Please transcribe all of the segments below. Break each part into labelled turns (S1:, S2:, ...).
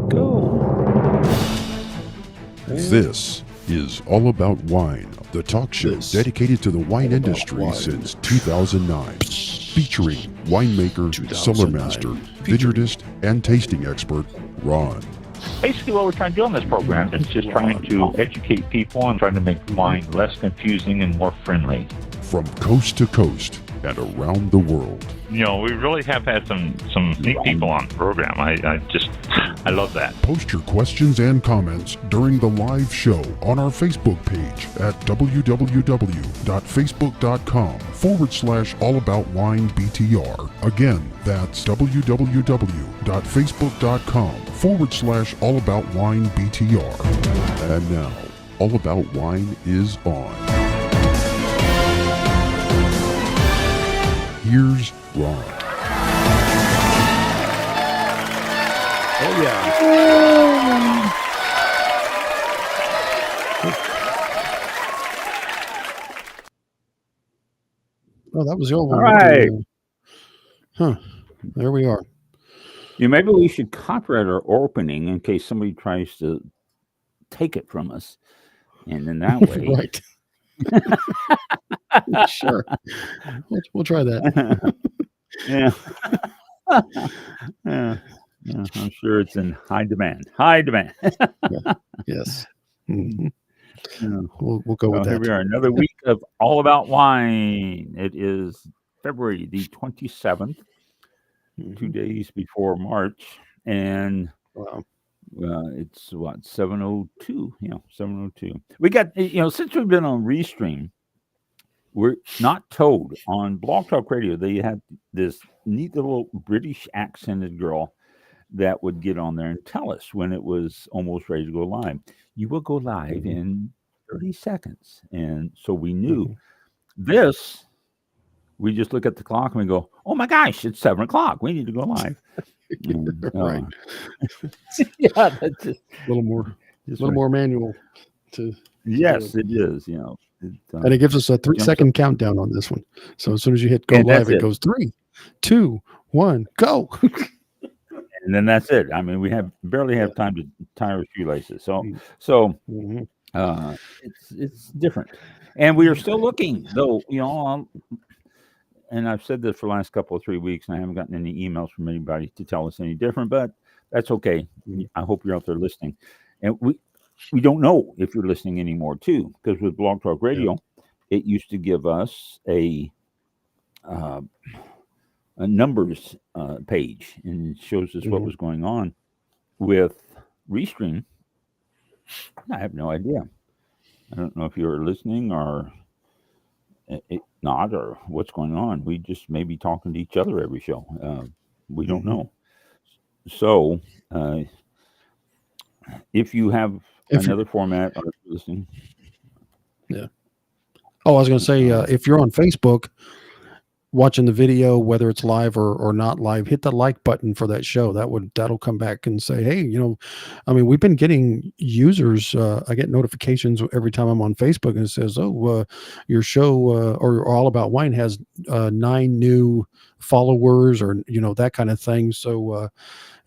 S1: Go.
S2: This is All About Wine, the talk show dedicated to the wine industry since 2009. Featuring winemaker, cellar master, vineyardist, and tasting expert, Ron.
S3: Basically, what we're trying to do on this program is just trying to educate people and trying to make wine less confusing and more friendly.
S2: From coast to coast and around the world.
S3: You know, we really have had some neat people on the program. I love that.
S2: Post your questions and comments during the live show on our Facebook page at www.facebook.com/allaboutwinebtr. Again, that's www.facebook.com/allaboutwinebtr. And now, All About Wine is on. Here's Ron.
S1: Oh, yeah.
S4: Oh, that was the old one.
S1: All right.
S4: There we are.
S1: Yeah, maybe we should copyright our opening in case somebody tries to take it from us. And then that way.
S4: Right. Sure. We'll try that.
S1: Yeah. Yeah. I'm sure it's in high demand. High demand.
S4: Yeah. Yes. Mm-hmm.
S1: Yeah.
S4: We'll go with that.
S1: Here we are, another week of All About Wine. It is February the 27th, 2 days before March, and
S4: Wow.
S1: it's what, 7:02? Yeah, 7:02. We got, since we've been on Restream, we're not told on Blog Talk Radio. They had this neat little British accented girl that would get on there and tell us when it was almost ready to go live. You will go live in 30 seconds. And so we knew this. We just look at the clock and we go, oh my gosh, it's 7 o'clock. We need to go live. And,
S4: Right.
S1: Yeah, that's just
S4: A little more manual to.
S1: yes, it is.
S4: And it gives us a 3-second countdown on this one. So as soon as you hit go
S1: And that's
S4: live, it
S1: it.
S4: goes 3, 2, 1, go.
S1: And then that's it. I mean, we barely have time to tie our shoelaces. So
S4: Mhm.
S1: it's different. And we are still looking, though, and I've said this for the last couple of 3 weeks, and I haven't gotten any emails from anybody to tell us any different, but that's okay. I hope you're out there listening. And we don't know if you're listening anymore, too, because with Blog Talk Radio, it used to give us a numbers page, and it shows us what was going on. With Restream, I have no idea. I don't know if you're listening or not, or what's going on. We just may be talking to each other every show. We don't know. So if you have another format or listening.
S4: Yeah. Oh, I was going to say, if you're on Facebook watching the video, whether it's live or not live, hit the like button for that show. That'll come back and say, hey, we've been getting users. I get notifications every time I'm on Facebook, and it says, your show or All About Wine has 9 new followers, or that kind of thing. So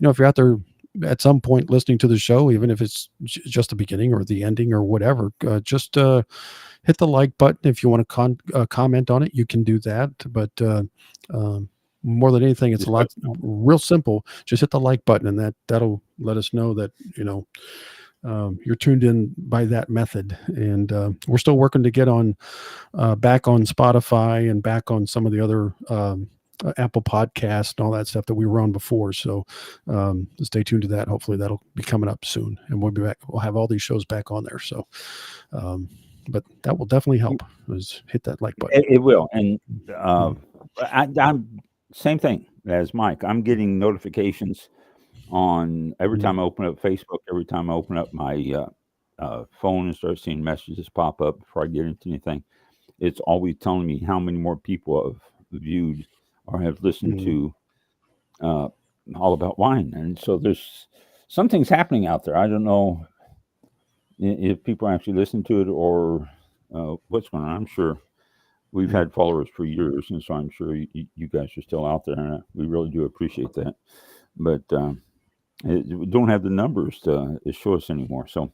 S4: if you're out there at some point listening to the show, even if it's just the beginning or the ending or whatever, just hit the like button. If you want to comment on it, you can do that. But more than anything, it's real simple. Just hit the like button, and that'll let us know that you're tuned in by that method. And we're still working to get on back on Spotify and back on some of the other Apple Podcasts and all that stuff that we were on before. So stay tuned to that. Hopefully that'll be coming up soon, and we'll be back. We'll have all these shows back on there. So but that will definitely help, is hit that like button.
S1: It will. And I'm same thing as Mike. I'm getting notifications on every time I open up Facebook, every time I open up my phone and start seeing messages pop up before I get into anything. It's always telling me how many more people have viewed or have listened to All About Wine. And so there's something's happening out there. I don't know if people actually listen to it or what's going on. I'm sure we've had followers for years, and so I'm sure you guys are still out there, and we really do appreciate that. But We don't have the numbers to show us anymore. So,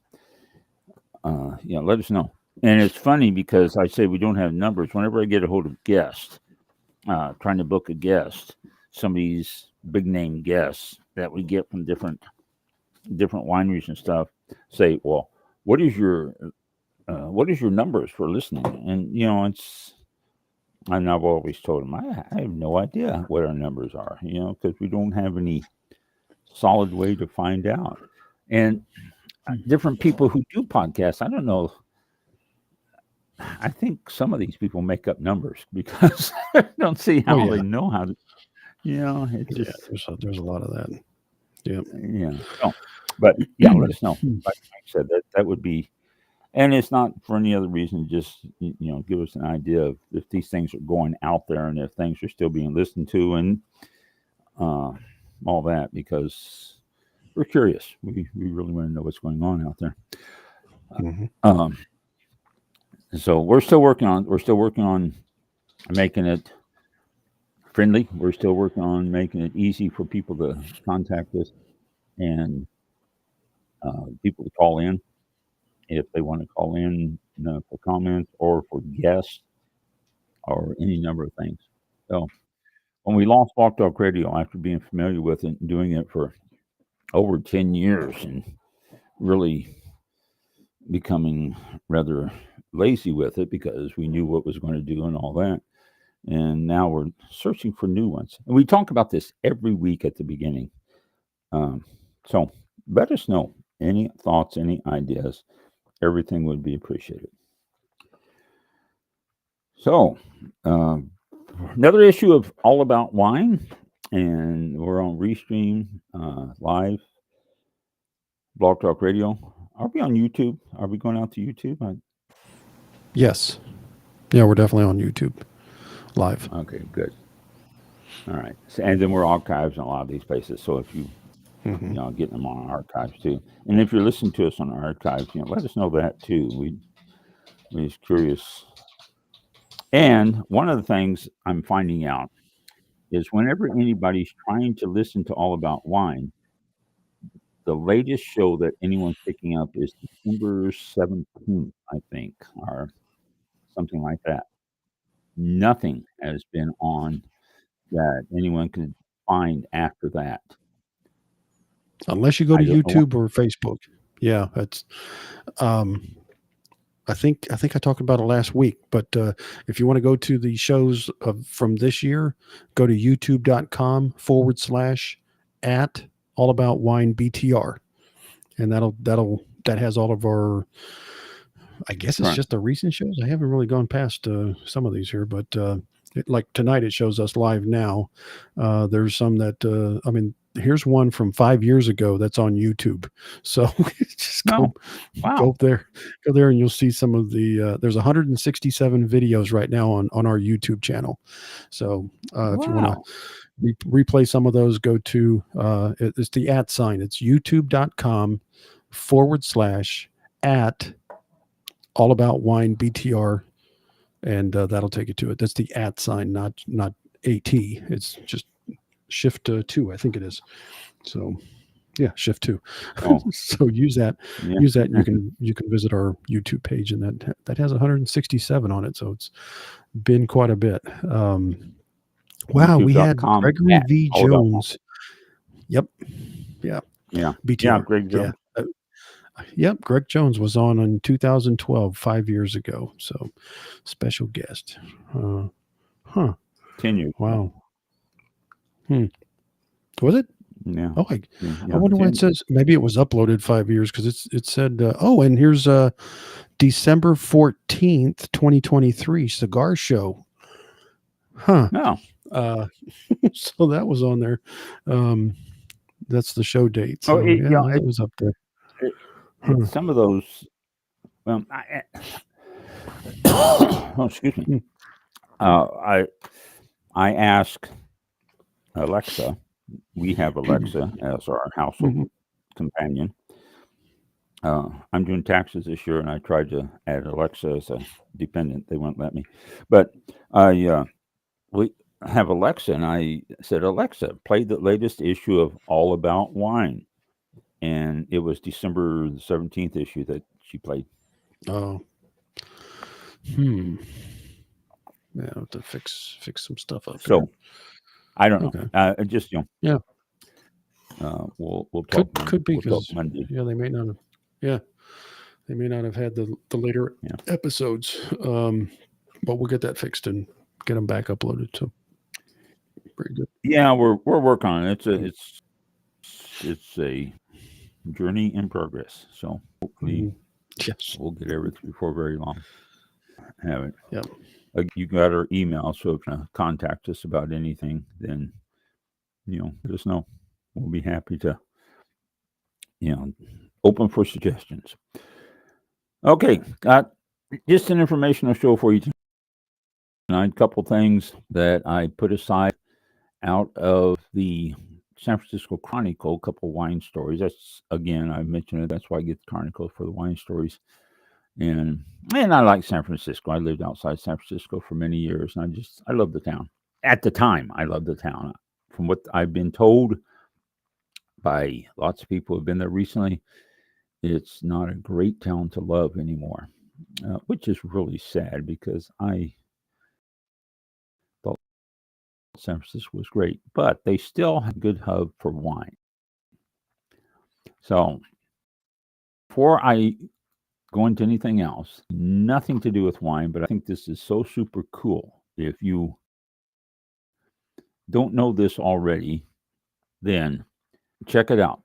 S1: let us know. And it's funny because I say we don't have numbers. Whenever I get a hold of guests, trying to book a guest, some of these big name guests that we get from different wineries and stuff say, "Well, what is your numbers for listening?" And and I've always told them I have no idea what our numbers are, because we don't have any solid way to find out. And different people who do podcasts, I don't know. I think some of these people make up numbers because I don't see
S4: Oh
S1: how
S4: yeah,
S1: they know how to. It's
S4: yeah.
S1: just
S4: There's a lot of that. Yeah.
S1: So, but yeah, let us know. Like I said, that would be, and it's not for any other reason. Just give us an idea of if these things are going out there and if things are still being listened to and all that, because we're curious. We really want to know what's going on out there.
S4: Mhm.
S1: Um, so we're still working on making it friendly. We're still working on making it easy for people to contact us and people to call in if they want to call in for comments or for guests or any number of things. So when we launched Walk Talk Radio, after being familiar with it and doing it for over 10 years and really becoming rather lazy with it because we knew what was going to do and all that. And now we're searching for new ones. And we talk about this every week at the beginning. So let us know any thoughts, any ideas. Everything would be appreciated. So, another issue of All About Wine, and we're on Restream Live, Blog Talk Radio. Are we on YouTube? Are we going out to YouTube?
S4: Yes. Yeah, we're definitely on YouTube live.
S1: Okay, good. All right. So, and then we're archives in a lot of these places. So if you,
S4: Hmm.
S1: getting them on archives too. And if you're listening to us on archives, let us know that too. We're just curious. And one of the things I'm finding out is whenever anybody's trying to listen to All About Wine, the latest show that anyone's picking up is December 17th, I think, or something like that. Nothing has been on that anyone could find after that.
S4: Unless you go
S1: I
S4: to
S1: don't know why.
S4: YouTube or Facebook. Yeah, that's um I think I talked about it last week, but if you want to go to the shows from this year, go to youtube.com/at all about wine BTR. And that has all of our, I guess it's
S1: Right.
S4: just the recent shows. I haven't really gone past some of these here, but like tonight, it shows us live now. There's some that, I mean, here's one from 5 years ago that's on YouTube. So just
S1: No. Wow.
S4: go there and you'll see some of the, there's 167 videos right now on our YouTube channel. So if you want
S1: Wow.
S4: to replay some of those, go to, it's the @ sign. It's youtube.com/at all about wine BTR, and that'll take you to it. That's the @ sign, not AT. It's just shift 2, I think it is. So yeah, shift 2.
S1: Oh,
S4: So use that,
S1: yeah.
S4: and you can visit our YouTube page, and that has 167 on it. So it's been quite a bit. Wow, we had
S1: YouTube.com
S4: Gregory
S1: at
S4: V.
S1: All About Wine.
S4: Jones. Yep. Yeah.
S1: Yeah.
S4: BTR.
S1: Yeah, Greg
S4: Yeah.
S1: Jones.
S4: Yep, Greg Jones was on in 2012, 5 years ago. So, special guest. Huh.
S1: 10 years.
S4: Wow. Was it?
S1: Yeah.
S4: Oh,
S1: Yeah.
S4: I wonder why
S1: 10
S4: it says maybe it was uploaded 5 years because it said oh, and here's December 14th, 2023 cigar show. Huh.
S1: No.
S4: So that was on there. That's the show date.
S1: Oh,
S4: So yeah, that was up there. Huh.
S1: some of those. Oh, excuse me. I ask Alexa. We have Alexa as our household companion. I'm doing taxes this year, and I tried to add Alexa as a dependent. They won't let me. But we have Alexa, and I said, Alexa, play the latest issue of All About Wine. and it was December the 17th issue that she played.
S4: Oh. Yeah, I have to fix some stuff up
S1: So
S4: there.
S1: I don't know.
S4: Okay.
S1: Just
S4: Yeah.
S1: We'll talk.
S4: Could be
S1: We'll talk
S4: because
S1: Monday.
S4: yeah, they may not have. Yeah, they may not have had the later episodes. But we'll get that fixed and get them back uploaded. So pretty good.
S1: Yeah, we're working on it. It's a journey in progress. So hopefully
S4: Yes.
S1: we'll get everything before very long. Have it.
S4: Yeah.
S1: You got our email, so if you contact us about anything, then let us know. We'll be happy to open for suggestions. Okay, got just an informational show for you tonight. A couple things that I put aside out of the San Francisco Chronicle, a couple wine stories. That's, again, I mentioned it. That's why I get the Chronicle, for the wine stories. And I like San Francisco. I lived outside San Francisco for many years, and I love the town. At the time, I loved the town. From what I've been told by lots of people who have been there recently, it's not a great town to love anymore, which is really sad because I thought San Francisco was great, but they still have a good hub for wine. So before I go into anything else, nothing to do with wine, but I think this is so super cool. If you don't know this already, then check it out.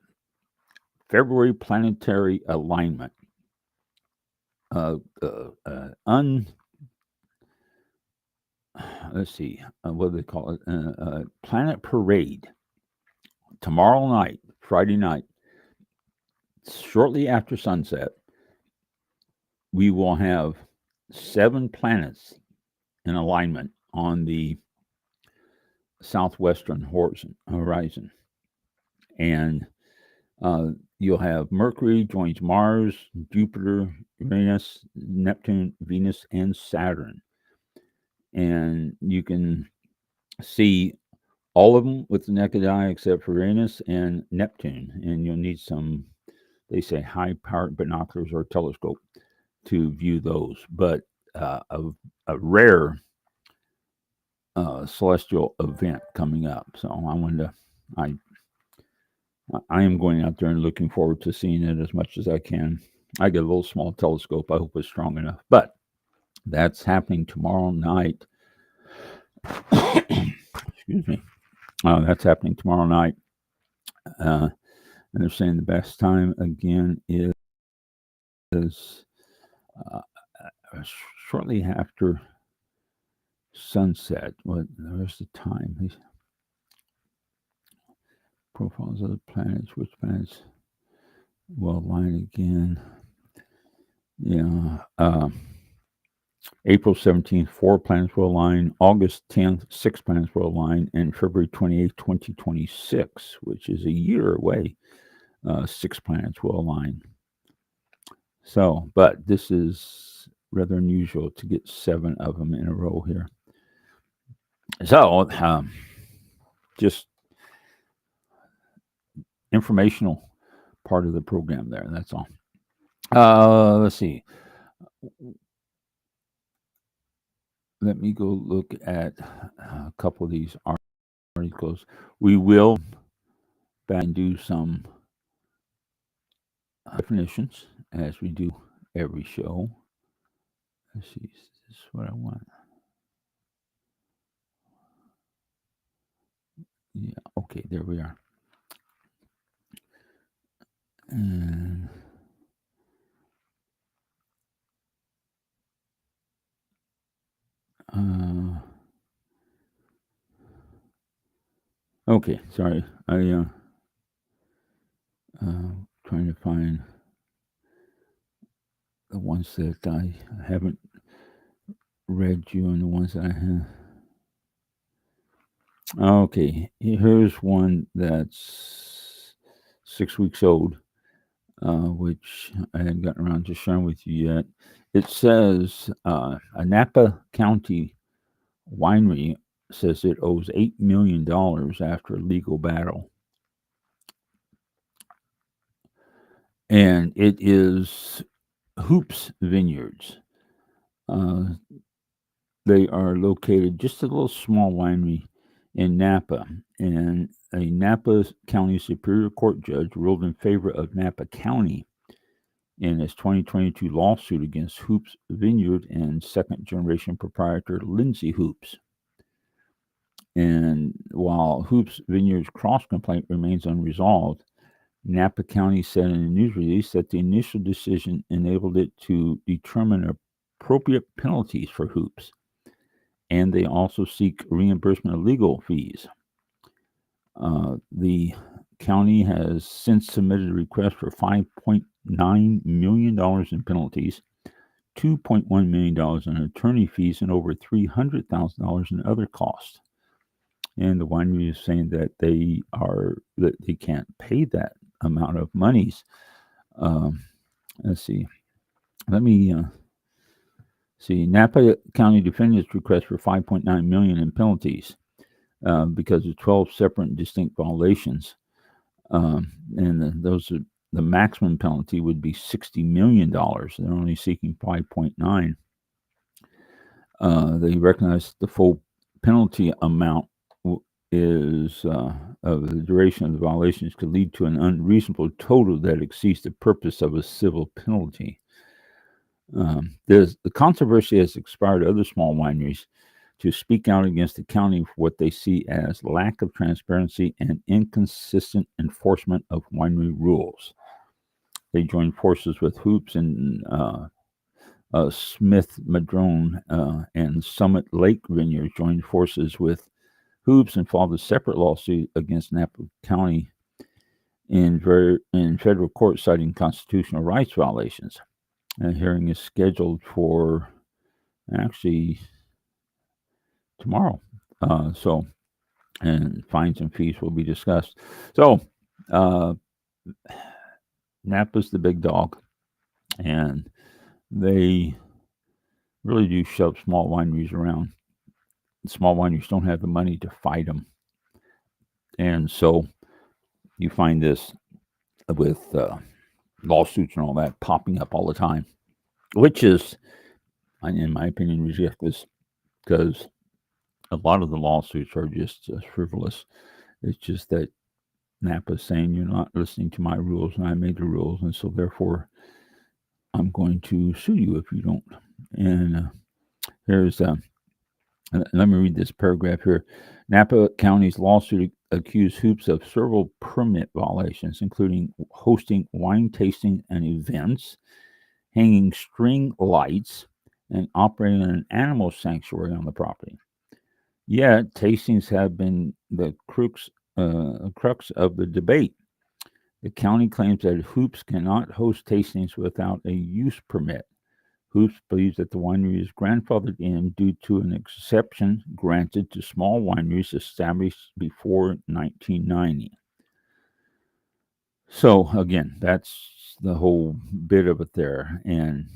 S1: February planetary alignment. Let's see, what do they call it? Planet Parade. Tomorrow night, Friday night, shortly after sunset, we will have 7 planets in alignment on the southwestern horizon. And you'll have Mercury joins Mars, Jupiter, Uranus, Neptune, Venus, and Saturn. And you can see all of them with the naked eye except for Uranus and Neptune. And you'll need some, they say, high-powered binoculars or telescope to view those. But a rare celestial event coming up. So I am going out there and looking forward to seeing it as much as I can. I get a little small telescope. I hope it's strong enough. But that's happening tomorrow night. Excuse me. That's happening tomorrow night. And they're saying the best time again is shortly after sunset. What the rest of the time? These profiles of the planets. Which planets will align again? Yeah. April 17th, 4 planets will align. August 10th, 6 planets will align. And February 28th, 2026, which is a year away, 6 planets will align. So, but this is rather unusual to get 7 of them in a row here. So, just informational part of the program there. That's all. Let's see. Let me go look at a couple of these articles. We will back and do some definitions as we do every show. Let's see. This is what I want. Yeah. Okay. There we are. And okay. Sorry. I trying to find the ones that I haven't read you and the ones that I have. Okay, here's one that's 6 weeks old, which I hadn't gotten around to sharing with you yet. It says a Napa County winery says it owes $8 million after a legal battle. and it is Hoops Vineyards. They are located just a little small winery in Napa, and a Napa County Superior Court judge ruled in favor of Napa County in its 2022 lawsuit against Hoops Vineyard and second-generation proprietor Lindsay Hoops. And while Hoops Vineyard's cross-complaint remains unresolved, Napa County said in a news release that the initial decision enabled it to determine appropriate penalties for Hoops, and they also seek reimbursement of legal fees. The county has since submitted a request for $5.9 million in penalties, $2.1 million in attorney fees, and over $300,000 in other costs. And the winery is saying that they can't pay that amount of monies. Let's see. Let me see. Napa County defended its request for $5.9 million in penalties because of 12 separate and distinct violations. The maximum penalty would be $60 million. They're only seeking 5.9. They recognize the full penalty amount is of the duration of the violations could lead to an unreasonable total that exceeds the purpose of a civil penalty. The controversy has inspired other small wineries to speak out against the county for what they see as lack of transparency and inconsistent enforcement of winery rules. They joined forces with Hoops and Smith Madrone and Summit Lake Vineyards joined forces with Hoops and filed a separate lawsuit against Napa County in federal court citing constitutional rights violations. A hearing is scheduled for actually tomorrow. And fines and fees will be discussed. So, Napa's the big dog, and they really do shove small wineries around. Small wineries don't have the money to fight them. And so you find this with lawsuits and all that popping up all the time, which is, in my opinion, ridiculous because a lot of the lawsuits are just frivolous. It's just that Napa's saying you're not listening to my rules and I made the rules, and so therefore I'm going to sue you if you don't. And here's let me read this paragraph here. Napa County's lawsuit accused Hoops of several permit violations, including hosting wine tasting and events, hanging string lights, and operating an animal sanctuary on the property. Yet, tastings have been the crux of the debate. The county claims that Hoops cannot host tastings without a use permit. Hoops believes that the winery is grandfathered in due to an exception granted to small wineries established before 1990. So, again, that's the whole bit of it there. And,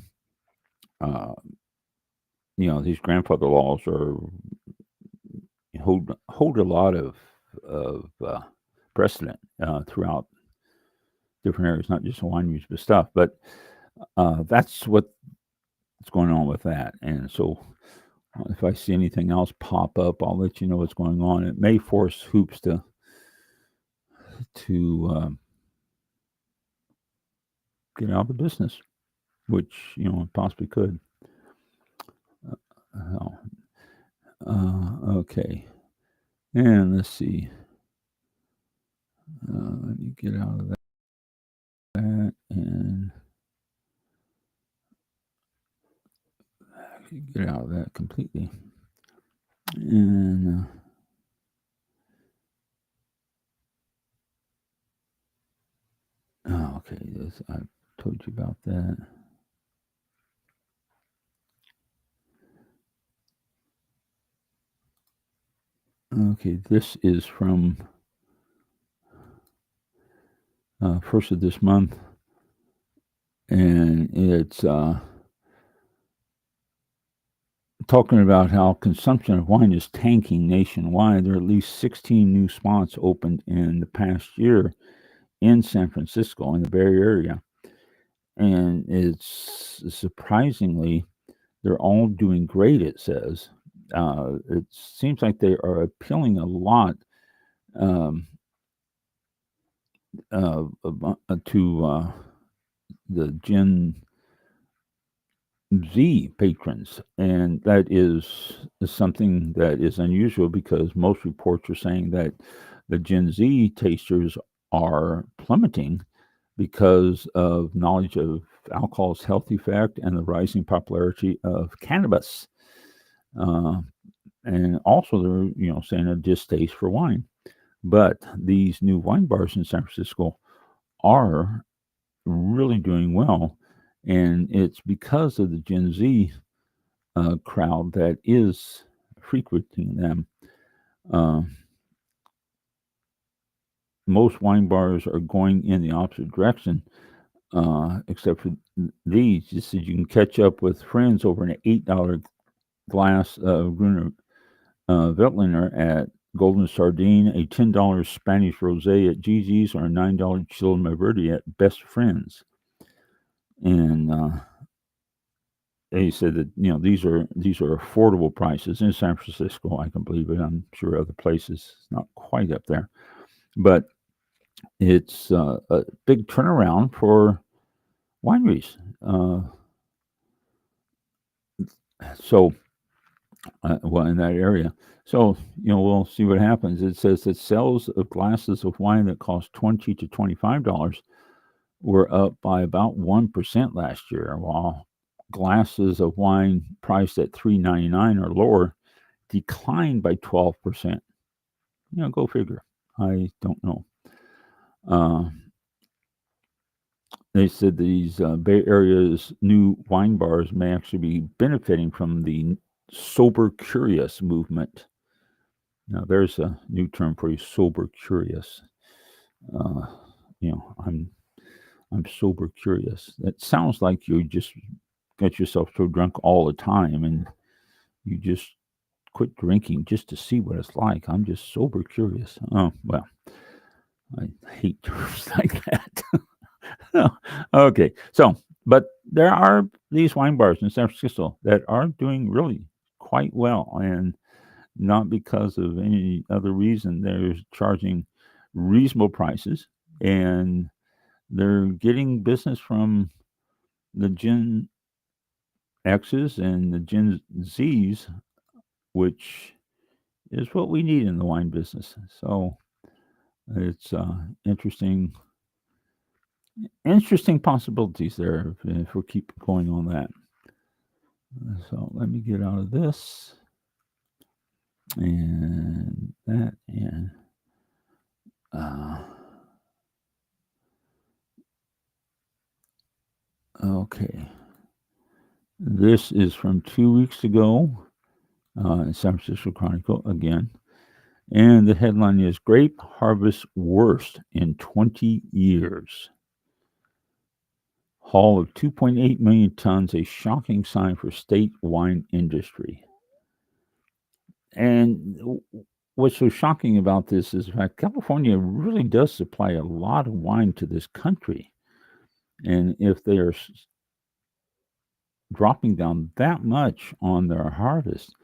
S1: these grandfather laws hold a lot of precedent throughout different areas, not just wineries, but stuff. But that's what's going on with that. And so if I see anything else pop up, I'll let you know what's going on. It may force Hoops to get out of the business, which, possibly could. Okay. And let's see. Let me get out of that and get out of that completely. And okay, I told you about that. Okay, this is from first of this month, and it's talking about how consumption of wine is tanking nationwide. There are at least 16 new spots opened in the past year in San Francisco, in the Bay Area. and it's surprisingly they're all doing great. It says it seems like they are appealing a lot um, to the Gen Z patrons, and that is something that is unusual because most reports are saying that the Gen Z tasters are plummeting because of knowledge of alcohol's health effect and the rising popularity of cannabis. Uh, and also, they're saying a distaste for wine. But these new wine bars in San Francisco are really doing well, and it's because of the Gen Z crowd that is frequenting them. Uh, most wine bars are going in the opposite direction, except for these. Just so you can catch up with friends over an $8 glass of Gruner Veltliner at Golden Sardine, a $10 Spanish Rosé at Gigi's, or a $9 Chile Verde at Best Friends. And they said that these are affordable prices in San Francisco. I can believe it. I'm sure other places it's not quite up there, but it's a big turnaround for wineries. Well, in that area. So we'll see what happens. It says that sales of glasses of wine that cost $20 to $25 were up by about 1% last year, while glasses of wine priced at $3.99 or lower declined by 12%. Go figure. I don't know. They said these Bay Area's new wine bars may actually be benefiting from the sober curious movement. Now, there's a new term for you, sober curious. I'm sober curious. That sounds like you just got yourself so drunk all the time and you just quit drinking just to see what it's like. I'm just sober curious. Oh, well, I hate terms like that. Okay, so, but there are these wine bars in San Francisco that are doing really quite well, and not because of any other reason. They're charging reasonable prices, and they're getting business from the Gen X's and the Gen Z's, which is what we need in the wine business. So it's interesting possibilities there if we keep going on that. So let me get out of this and that and okay. This is from 2 weeks ago in San Francisco Chronicle again. And the headline is Grape Harvest Worst in 20 Years. Haul of 2.8 million tons, a shocking sign for state wine industry. And what's so shocking about this is the fact California really does supply a lot of wine to this country. And if they are dropping down that much on their harvest,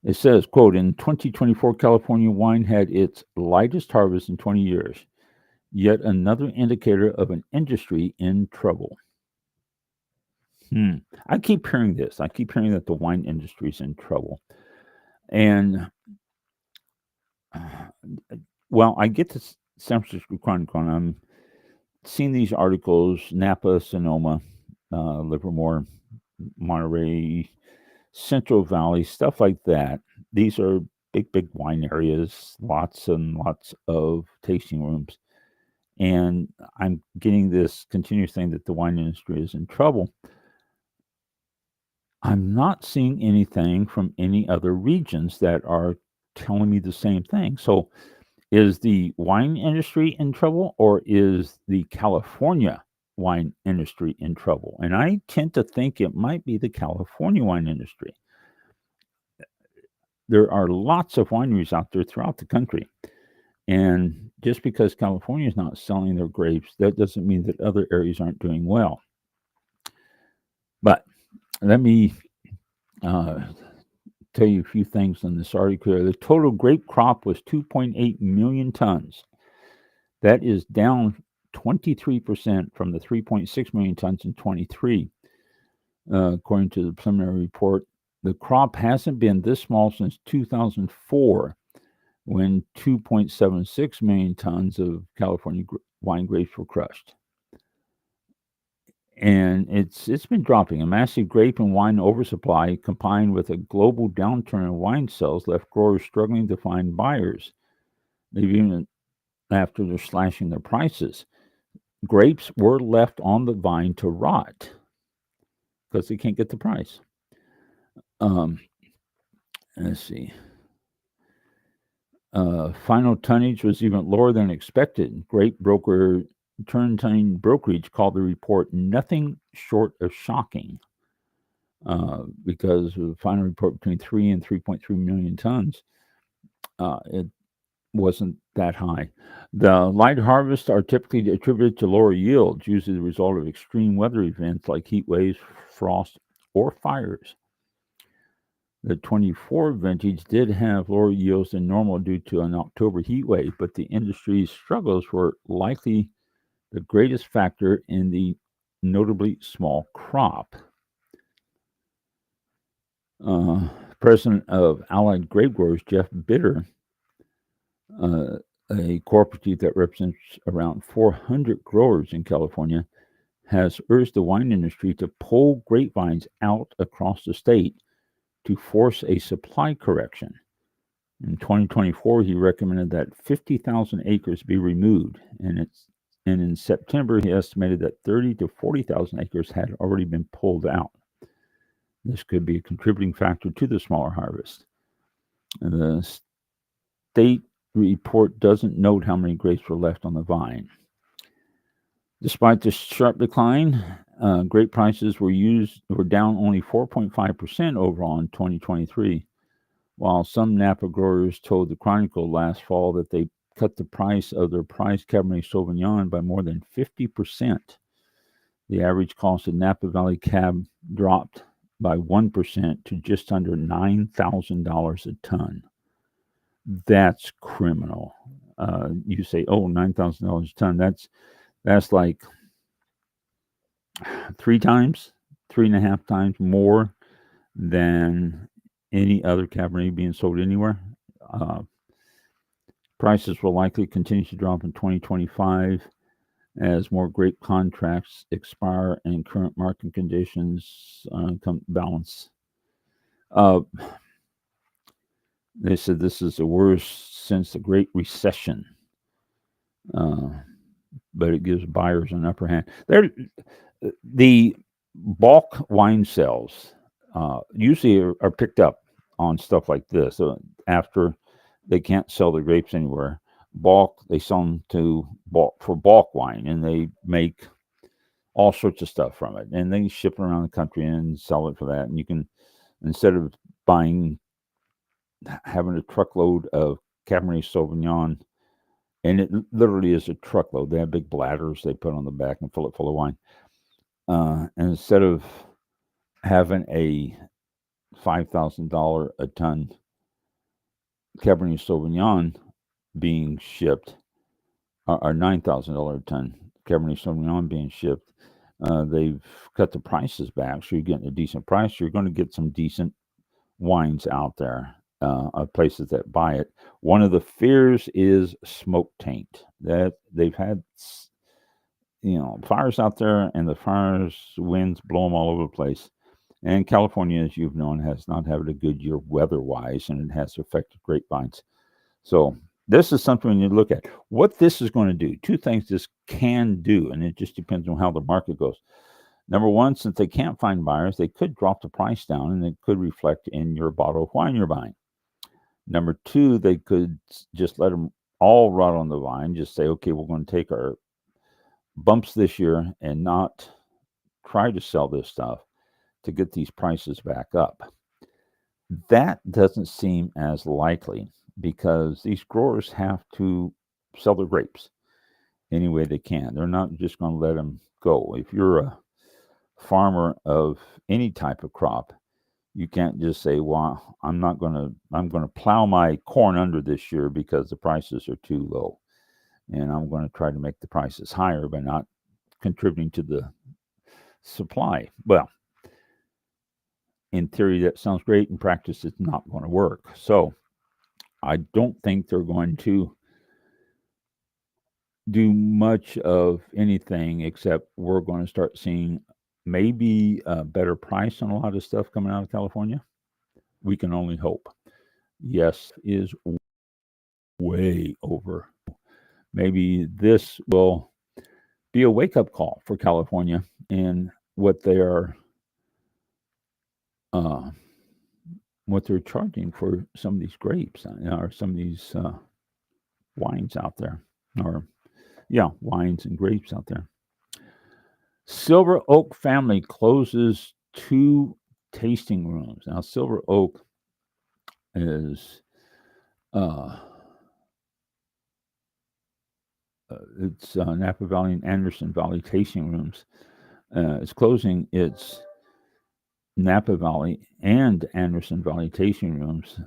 S1: it says, quote, in 2024, California wine had its lightest harvest in 20 years, yet another indicator of an industry in trouble. I keep hearing this. I keep hearing that the wine industry is in trouble. And, well, I get to San Francisco Chronicle, and I'm seeing these articles, Napa, Sonoma, Livermore, Monterey, Central Valley, stuff like that. These are big wine areas, lots and lots of tasting rooms. And I'm getting this continuous thing that the wine industry is in trouble. I'm not seeing anything from any other regions that are telling me the same thing. So is the wine industry in trouble, or is the California wine industry in trouble? And I tend to think it might be the California wine industry. There are lots of wineries out there throughout the country, And just because California is not selling their grapes, that doesn't mean that other areas aren't doing well. But let me tell you a few things on this article. The total grape crop was 2.8 million tons. That is down 23% from the 3.6 million tons in 23, according to the preliminary report. The crop hasn't been this small since 2004, when 2.76 million tons of California wine grapes were crushed. And it's been dropping. A massive grape and wine oversupply combined with a global downturn in wine sales left growers struggling to find buyers. They've even, after they're slashing their prices, grapes were left on the vine to rot because they can't get the price. Let's see. Final tonnage was even lower than expected. Grape broker Turntine Brokerage called the report nothing short of shocking, because the final report between 3 and 3.3 million tons, it wasn't that high. The light harvests are typically attributed to lower yields, usually the result of extreme weather events like heat waves, frost, or fires. The 24 vintage did have lower yields than normal due to an October heat wave, but the industry's struggles were likely the greatest factor in the notably small crop. President of Allied Grape Growers, Jeff Bitter, a cooperative that represents around 400 growers in California, has urged the wine industry to pull grapevines out across the state to force a supply correction. In 2024, he recommended that 50,000 acres be removed, and in September, he estimated that 30 to 40,000 acres had already been pulled out. This could be a contributing factor to the smaller harvest. The state report doesn't note how many grapes were left on the vine. Despite the sharp decline, grape prices were down only 4.5% overall in 2023, while some Napa growers told the Chronicle last fall that they cut the price of their prized Cabernet Sauvignon by more than 50%. The average cost of Napa Valley Cab dropped by 1% to just under $9,000 a ton. That's criminal. You say, oh, $9,000 a ton. That's like 3.5 times more than any other Cabernet being sold anywhere. Prices will likely continue to drop in 2025 as more grape contracts expire and current market conditions come balance. They said this is the worst since the Great Recession, but it gives buyers an upper hand. The bulk wine sales usually are picked up on stuff like this. So after they can't sell the grapes anywhere, they sell them for bulk wine, and they make all sorts of stuff from it, and they ship it around the country and sell it for that. And you can, instead of having a truckload of Cabernet Sauvignon, and it literally is a truckload. They have big bladders they put on the back and fill it full of wine. And instead of having a $5,000 a ton Cabernet Sauvignon being shipped, or $9,000 a ton Cabernet Sauvignon being shipped, they've cut the prices back, so you're getting a decent price. You're going to get some decent wines out there of places that buy it. One of the fears is smoke taint. That they've had, fires out there, and the winds blow them all over the place. And California, as you've known, has not had a good year weather-wise, and it has affected grapevines. So this is something you look at. What this is going to do, two things this can do, and it just depends on how the market goes. Number one, since they can't find buyers, they could drop the price down, and it could reflect in your bottle of wine you're buying. Number two, they could just let them all rot on the vine, just say, okay, we're going to take our bumps this year and not try to sell this stuff to get these prices back up. That doesn't seem as likely, because these growers have to sell their grapes any way they can. They're not just going to let them go. If you're a farmer of any type of crop, you can't just say, well, I'm going to plow my corn under this year because the prices are too low. And I'm going to try to make the prices higher by not contributing to the supply. Well, in theory, that sounds great. In practice, it's not going to work. So I don't think they're going to do much of anything except we're going to start seeing maybe a better price on a lot of stuff coming out of California. We can only hope. Yes, is way over. Maybe this will be a wake-up call for California and what they're charging for some of these grapes or some of these wines out there, or wines and grapes out there. Silver Oak family closes 2 tasting rooms. Now, Silver Oak is it's Napa Valley and Anderson Valley tasting rooms. It's closing its Napa Valley and Anderson Valley tasting rooms,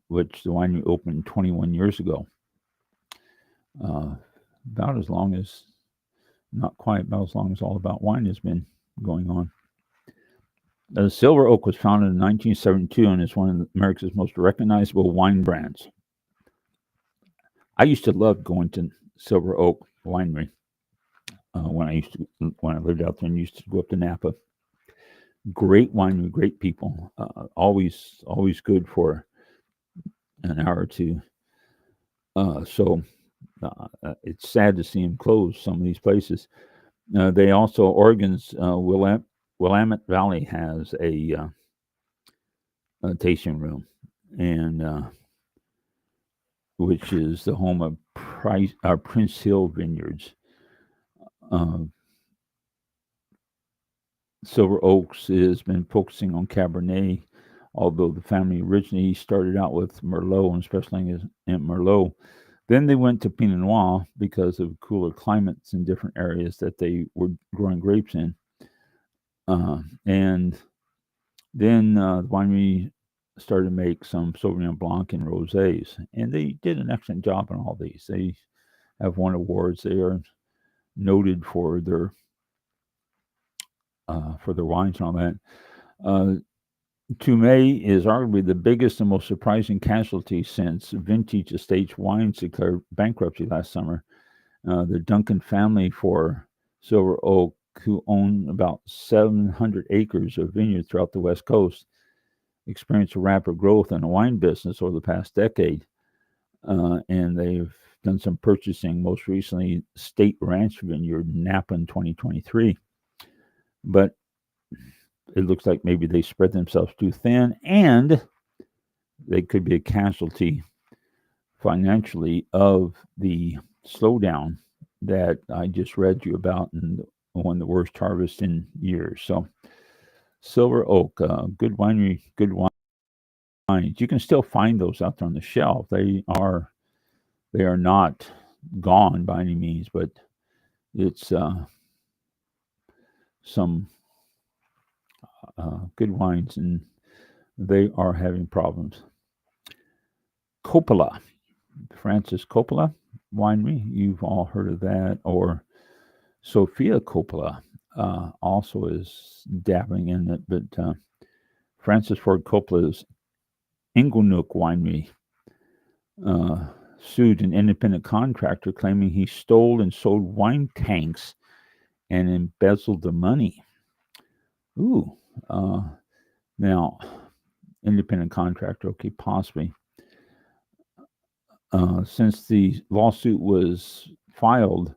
S1: which the winery opened 21 years ago. About as long as All About Wine has been going on. Silver Oak was founded in 1972 and is one of America's most recognizable wine brands. I used to love going to Silver Oak Winery when I lived out there and used to go up to Napa. Great winery, great people. Always good for an hour or two. So it's sad to see them close some of these places. They also, Oregon's Willamette Valley has a tasting room, and which is the home of Prince Hill Vineyards. Silver Oaks has been focusing on Cabernet, although the family originally started out with Merlot and specializing in Merlot. Then they went to Pinot Noir because of cooler climates in different areas that they were growing grapes in. And then the winery started to make some Sauvignon Blanc and Rosés, and they did an excellent job on all these. They have won awards. They are noted for their wines and all that. Tumay is arguably the biggest and most surprising casualty since Vintage Estates Wines declared bankruptcy last summer. The Duncan family for Silver Oak, who own about 700 acres of vineyards throughout the West Coast, experienced a rapid growth in the wine business over the past decade. And they've done some purchasing, most recently State Ranch Vineyard in Napa in 2023. But it looks like maybe they spread themselves too thin, and they could be a casualty financially of the slowdown that I just read you about, and one of the worst harvests in years. So Silver Oak, good winery, good wines. You can still find those out there on the shelf. They are not gone by any means, but it's some good wines, and they are having problems. Coppola, Francis Coppola Winery, you've all heard of that, or Sophia Coppola also is dabbling in it, but Francis Ford Coppola's Inglenook Winery sued an independent contractor claiming he stole and sold wine tanks and embezzled the money. Now, independent contractor, okay, possibly. Since the lawsuit was filed,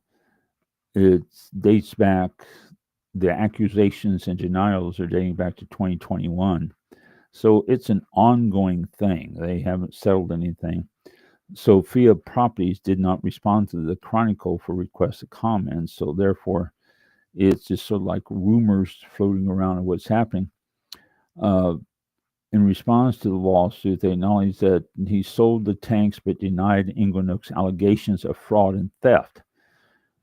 S1: it dates back, the accusations and denials are dating back to 2021. So it's an ongoing thing. They haven't settled anything. Sophia Properties did not respond to the Chronicle for requested comments. So therefore, it's just sort of like rumors floating around of what's happening. In response to the lawsuit, they acknowledged that he sold the tanks but denied Inglenook's allegations of fraud and theft,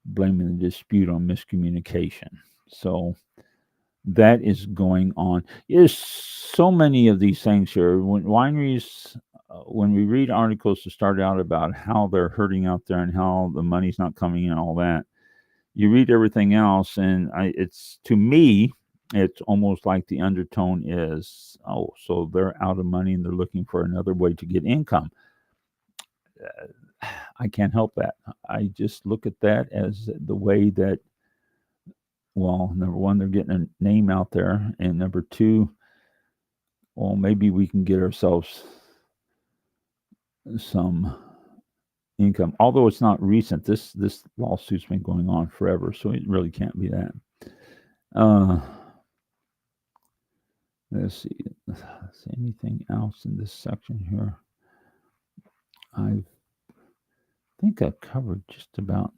S1: blaming the dispute on miscommunication. So that is going on. There's so many of these things here. When wineries, when we read articles to start out about how they're hurting out there and how the money's not coming in, all that, you read everything else, and it's, to me, it's almost like the undertone is, oh, so they're out of money and they're looking for another way to get income. I can't help that. I just look at that as the way that, well, number one, they're getting a name out there, and number two, well, maybe we can get ourselves some income. Although it's not recent, this lawsuit's been going on forever, so it really can't be that. Let's see. Anything else in this section here? I think I've covered just about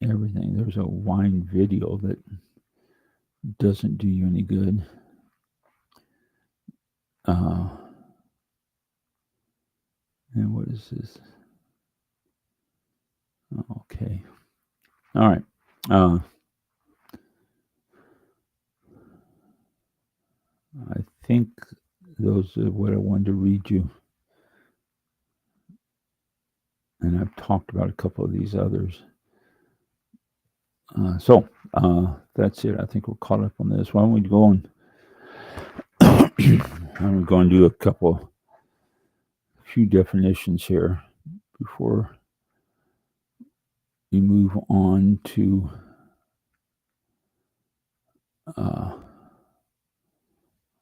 S1: everything. There's a wine video that doesn't do you any good. And what is this? Okay. All right. I think those are what I wanted to read you. And I've talked about a couple of these others. So that's it. I think we're caught up on this. Why don't we go and I'm going to do a few definitions here before we move on to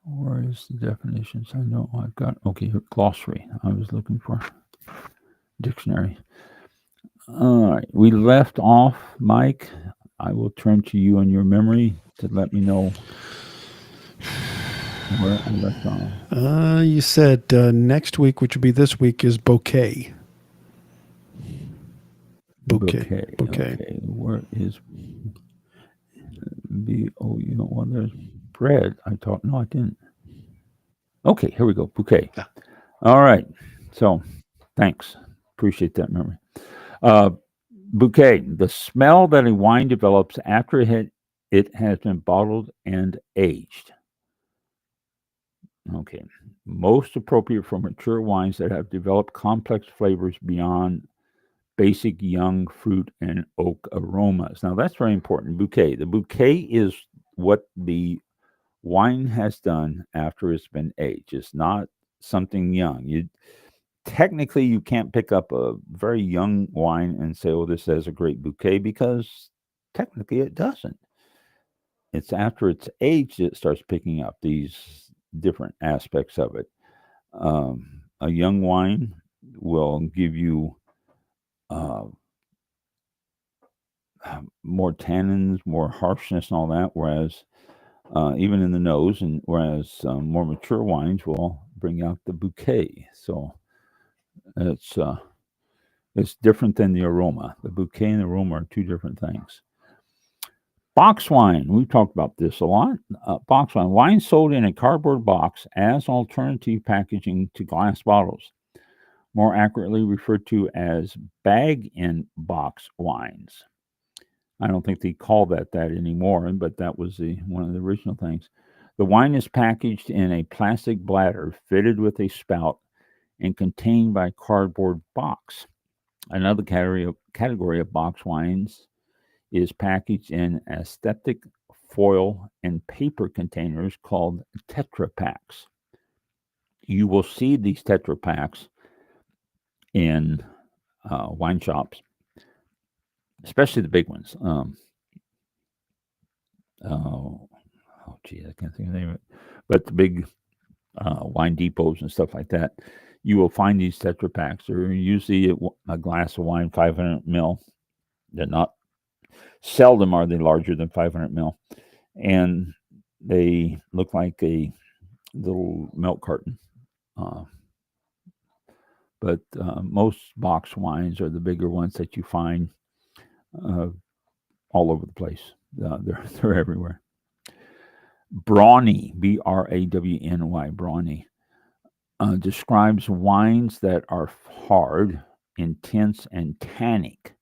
S1: where is the definitions? I know I've got, okay, here, glossary. I was looking for dictionary. All right, we left off, Mike. I will turn to you on your memory to let me know where I left off.
S4: You said next week, which would be this week, is bouquet. Bouquet.
S1: Okay. Where is B-O? You know what? There's bread. I didn't. Okay, here we go. Bouquet.
S4: Yeah.
S1: All right. So, thanks. Appreciate that memory. Bouquet, the smell that a wine develops after it has been bottled and aged. Okay. Most appropriate for mature wines that have developed complex flavors beyond basic young fruit and oak aromas. Now, that's very important. Bouquet. The bouquet is what the wine has done after it's been aged. It's not something young. Technically, you can't pick up a very young wine and say, oh, this has a great bouquet, because technically it doesn't. It's after it's aged it starts picking up these different aspects of it. A young wine will give you more tannins, more harshness and all that, whereas even in the nose, and whereas more mature wines will bring out the bouquet. So it's different than the aroma. The bouquet and the aroma are two different things. Box wine, we've talked about this a lot. Box wine sold in a cardboard box as alternative packaging to glass bottles, more accurately referred to as bag-in-box wines. I don't think they call that anymore, but that was one of the original things. The wine is packaged in a plastic bladder fitted with a spout and contained by a cardboard box. Another category of box wines is packaged in aseptic foil and paper containers called Tetra Paks. You will see these Tetra Paks in wine shops, especially the big ones. I can't think of the name of it. But the big wine depots and stuff like that, you will find these Tetra Paks. They're usually a glass of wine, 500 ml. They're not, seldom are they larger than 500 ml. And they look like a little milk carton. But most box wines are the bigger ones that you find all over the place. They're everywhere. Brawny, Brawny, brawny, describes wines that are hard, intense, and tannic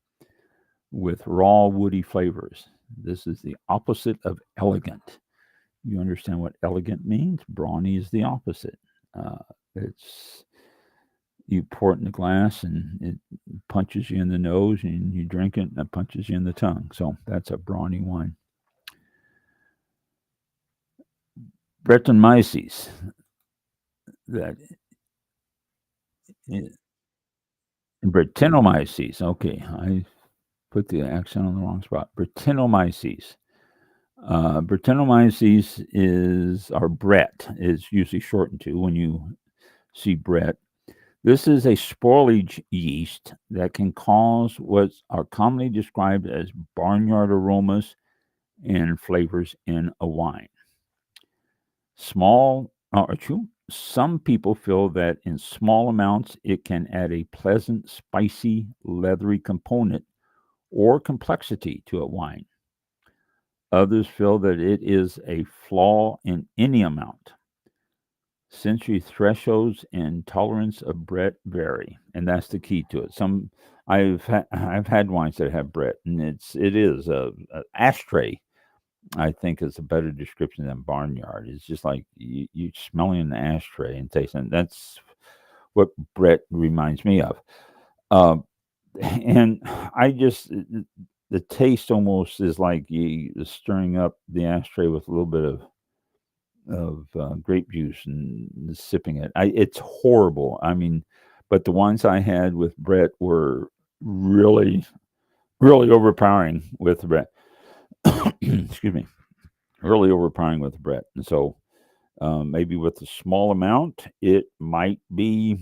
S1: with raw woody flavors. This is the opposite of elegant. You understand what elegant means? Brawny is the opposite. Uh, it's you pour it in the glass and it punches you in the nose, and you drink it and it punches you in the tongue. So that's a brawny wine. Brettanomyces. That is, Brettanomyces. Okay, I put the accent on the wrong spot. Brettanomyces. Brettanomyces is, or Brett is usually shortened to when you see Brett. This is a spoilage yeast that can cause what are commonly described as barnyard aromas and flavors in a wine. Some people feel that in small amounts it can add a pleasant, spicy, leathery component or complexity to a wine. Others feel that it is a flaw in any amount. Sensory thresholds and tolerance of Brett vary, and that's the key to it. I've had wines that have Brett, and it is a ashtray. I think is a better description than barnyard. It's just like you smelling an ashtray and tasting. That's what Brett reminds me of. Um, and I just the taste almost is like you stirring up the ashtray with a little bit of grape juice and sipping it. It's horrible. I mean, but the ones I had with Brett were really, really overpowering with Brett. Excuse me, really overpowering with Brett. And so maybe with a small amount, it might be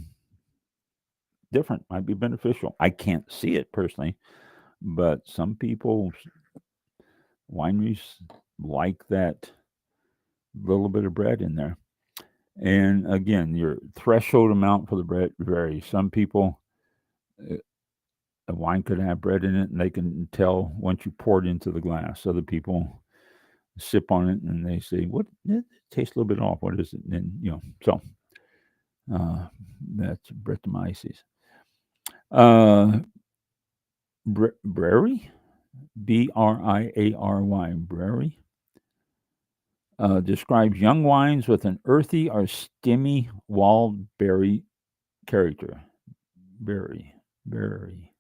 S1: different, might be beneficial. I can't see it personally, but some people, wineries like that little bit of bread in there. And again, your threshold amount for the bread varies. Some people, uh, a wine could have bread in it, and they can tell once you pour it into the glass. Other people sip on it and they say, "What? It tastes a little bit off. What is it?" And so uh, that's Brettanomyces. Uh, Brary, Brary, describes young wines with an earthy or stemmy wild berry character. Berry, berry,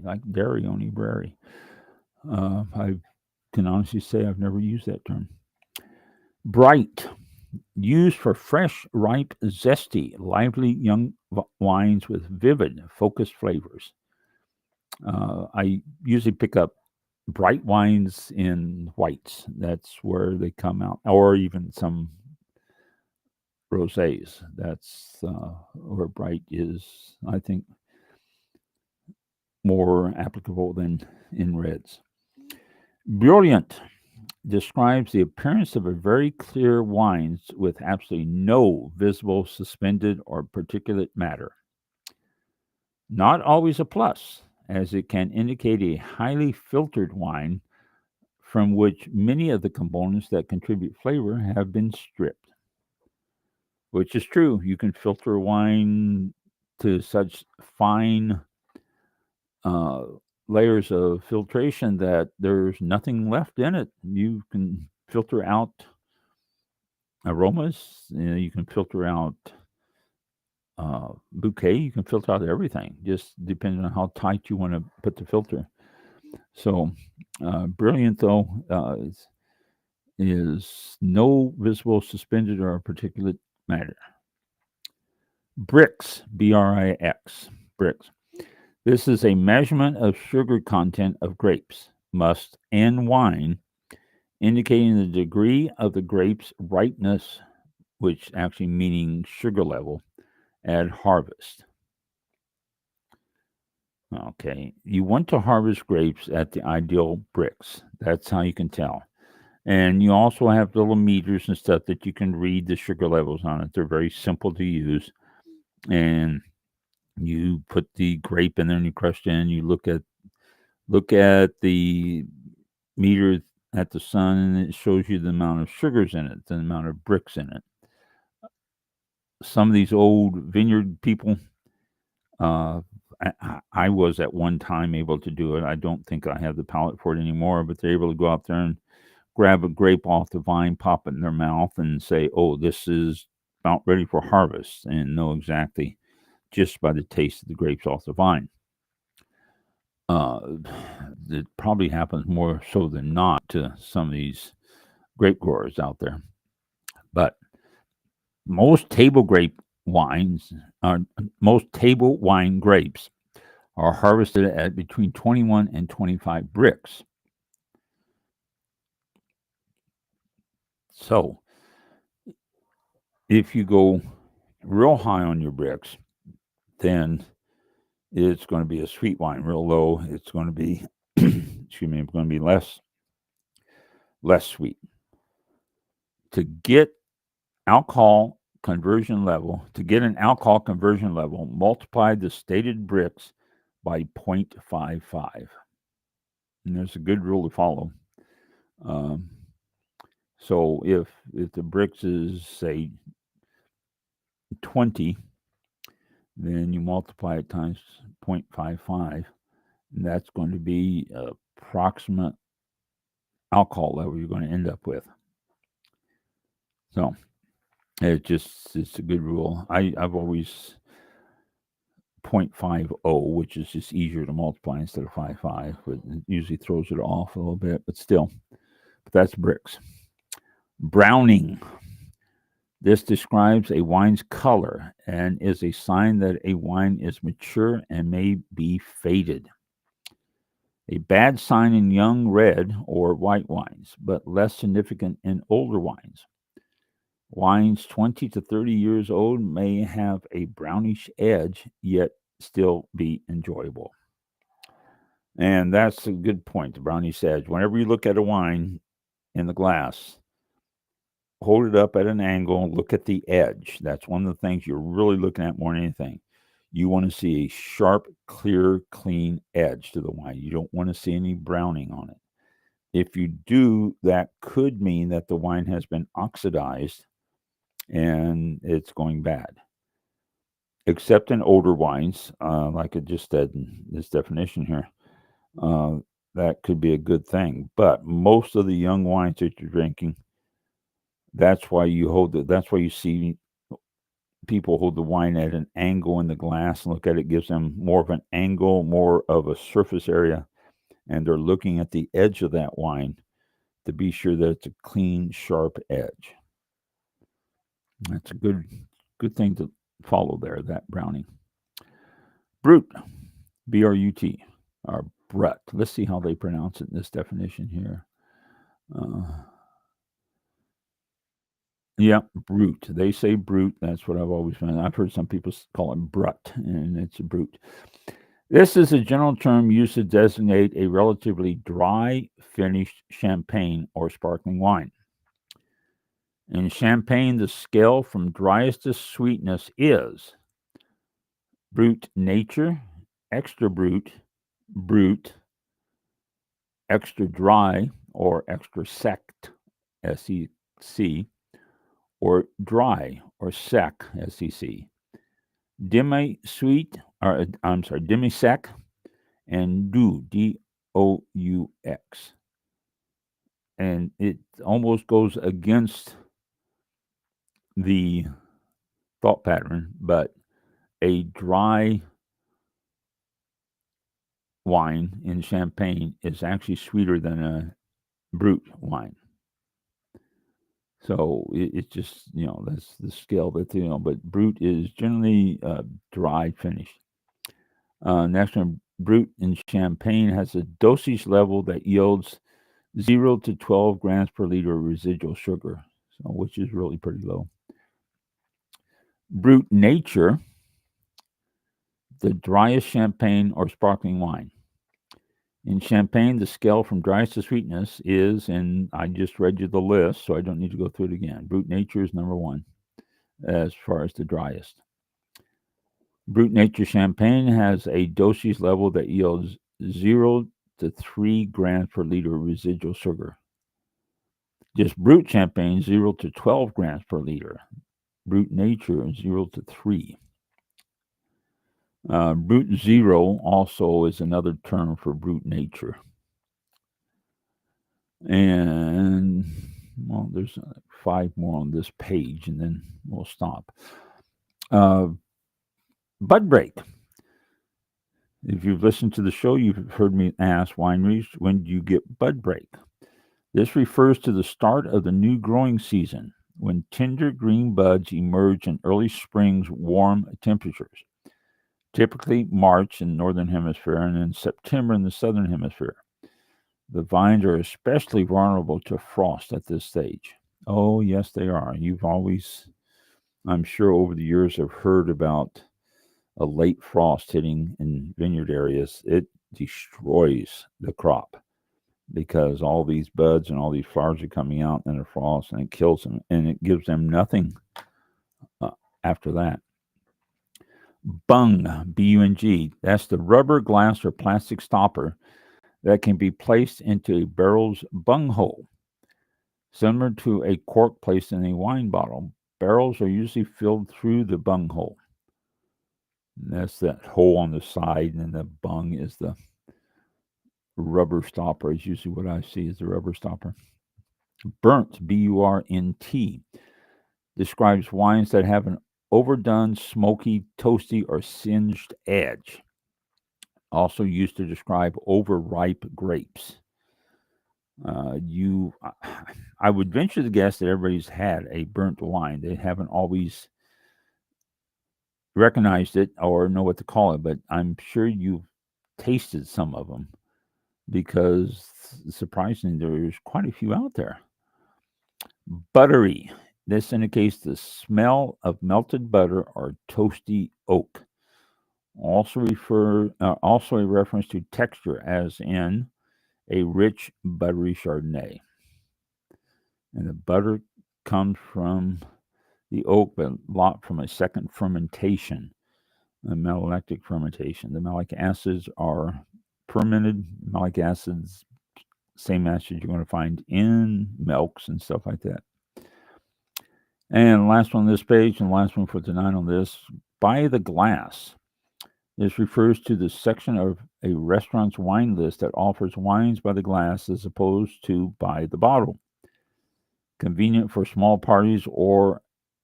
S1: like dairy, only berry. I can honestly say I've never used that term. Bright, used for fresh, ripe, zesty, lively young wines with vivid, focused flavors. I usually pick up bright wines in whites. That's where they come out, or even some rosés. That's where bright is, I think, more applicable than in reds. Brilliant describes the appearance of a very clear wines with absolutely no visible suspended or particulate matter. Not always a plus, as it can indicate a highly filtered wine from which many of the components that contribute flavor have been stripped, which is true. You can filter wine to such fine uh, layers of filtration that there's nothing left in it. You can filter out aromas, you can filter out bouquet, you can filter out everything, just depending on how tight you want to put the filter. So, brilliant though is no visible suspended or particulate matter. Brix, Brix, Brix. This is a measurement of sugar content of grapes, must, and wine, indicating the degree of the grape's ripeness, which actually meaning sugar level, at harvest. Okay, you want to harvest grapes at the ideal Brix. That's how you can tell. And you also have little meters and stuff that you can read the sugar levels on it. They're very simple to use. And you put the grape in there and you crush it in. You look at the meter at the sun, and it shows you the amount of sugars in it, the amount of bricks in it. Some of these old vineyard people, uh, I was at one time able to do it. I don't think I have the palate for it anymore, but they're able to go out there and grab a grape off the vine, pop it in their mouth, and say, "Oh, this is about ready for harvest," and know exactly just by the taste of the grapes off the vine. Uh, it probably happens more so than not to some of these grape growers out there. But most table grape wines are most table wine grapes are harvested at between 21 and 25 bricks. So if you go real high on your bricks, then it's going to be a sweet wine. Real low, it's going to be excuse me, it's going to be less sweet. To get alcohol conversion level, to get an alcohol conversion level, multiply the stated bricks by 0.55. And there's a good rule to follow. Um, so if the bricks is, say, 20, then you multiply it times 0.55, and that's going to be approximate alcohol level you're going to end up with. So it's a good rule. I've always 0.50, which is just easier to multiply instead of 5.5, but it usually throws it off a little bit, but still. But that's bricks. Browning. This describes a wine's color and is a sign that a wine is mature and may be faded. A bad sign in young red or white wines, but less significant in older wines. Wines 20 to 30 years old may have a brownish edge, yet still be enjoyable. And that's a good point, the brownish edge. Whenever you look at a wine in the glass, hold it up at an angle, look at the edge. That's one of the things you're really looking at more than anything. You want to see a sharp, clear, clean edge to the wine. You don't want to see any browning on it. If you do, that could mean that the wine has been oxidized and it's going bad. Except in older wines, like I just said in this definition here, that could be a good thing. But most of the young wines that you're drinking, that's why you see people hold the wine at an angle in the glass and look at it. It gives them more of an angle, more of a surface area, and they're looking at the edge of that wine to be sure that it's a clean, sharp edge. That's a good thing to follow there, that browning. Brut, B-R-U-T, or Brut. Let's see how they pronounce it in this definition here. Yeah, brut. They say brut. That's what I've always found. I've heard some people call it brut, and it's a brut. This is a general term used to designate a relatively dry, finished champagne or sparkling wine. In champagne, the scale from driest to sweetness is brut nature, extra brut, brut, extra dry or extra sect, S-E-C, or dry or sec, S-E-C. Demi-sweet, or demi-sec, and doux, D-O-U-X. And it almost goes against the thought pattern, but a dry wine in champagne is actually sweeter than a brut wine. So it's just, that's the scale that, but brut is generally dry finish. Next one, brut in champagne has a dosage level that yields 0 to 12 grams per liter of residual sugar, which is really pretty low. Brut nature, the driest champagne or sparkling wine. In champagne, the scale from driest to sweetness is, and I just read you the list, so I don't need to go through it again. Brut nature is number one as far as the driest. Brut nature champagne has a dosage level that yields 0 to 3 grams per liter of residual sugar. Just Brut Champagne, 0 to 12 grams per liter. Brut Nature, 0 to 3. Brut Zero also is another term for Brut Nature. And, well, there's 5 more on this page, and then we'll stop. Bud Break. If you've listened to the show, you've heard me ask wineries, when do you get bud break? This refers to the start of the new growing season, when tender green buds emerge in early spring's warm temperatures, typically March in the northern hemisphere and in September in the southern hemisphere. The vines are especially vulnerable to frost at this stage. Oh, yes, they are. You've always, I'm sure over the years, have heard about a late frost hitting in vineyard areas. It destroys the crop because all these buds and all these flowers are coming out in the frost, and it kills them, and it gives them nothing after that. Bung, B-U-N-G, that's the rubber, glass, or plastic stopper that can be placed into a barrel's bung hole. Similar to a cork placed in a wine bottle, barrels are usually filled through the bung hole. And that's that hole on the side, and then the bung is the rubber stopper, is usually what I see as the rubber stopper. Burnt, B-U-R-N-T, describes wines that have an overdone, smoky, toasty, or singed edge. Also used to describe overripe grapes. I would venture to guess that everybody's had a burnt wine. They haven't always recognized it or know what to call it, but I'm sure you've tasted some of them because, surprisingly, there's quite a few out there. Buttery. This indicates the smell of melted butter or toasty oak. Also a reference to texture, as in a rich, buttery Chardonnay. And the butter comes from the oak, but a lot from a second fermentation, a malolactic fermentation. The malic acids are fermented. Malic acids, same acid you're going to find in milks and stuff like that. And last one on this page, and last one for tonight on this, by the glass. This refers to the section of a restaurant's wine list that offers wines by the glass as opposed to by the bottle. Convenient for small parties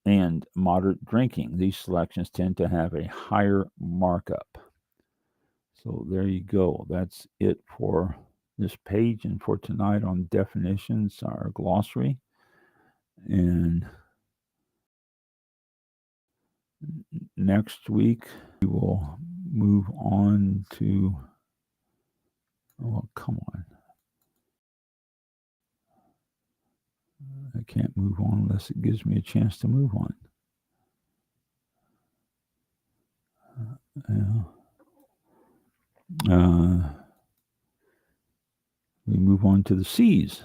S1: and moderate drinking. These selections tend to have a higher markup. So there you go. That's it for this page and for tonight on definitions, our glossary. And next week we will move on to, oh, come on. I can't move on unless it gives me a chance to move on. We move on to the C's.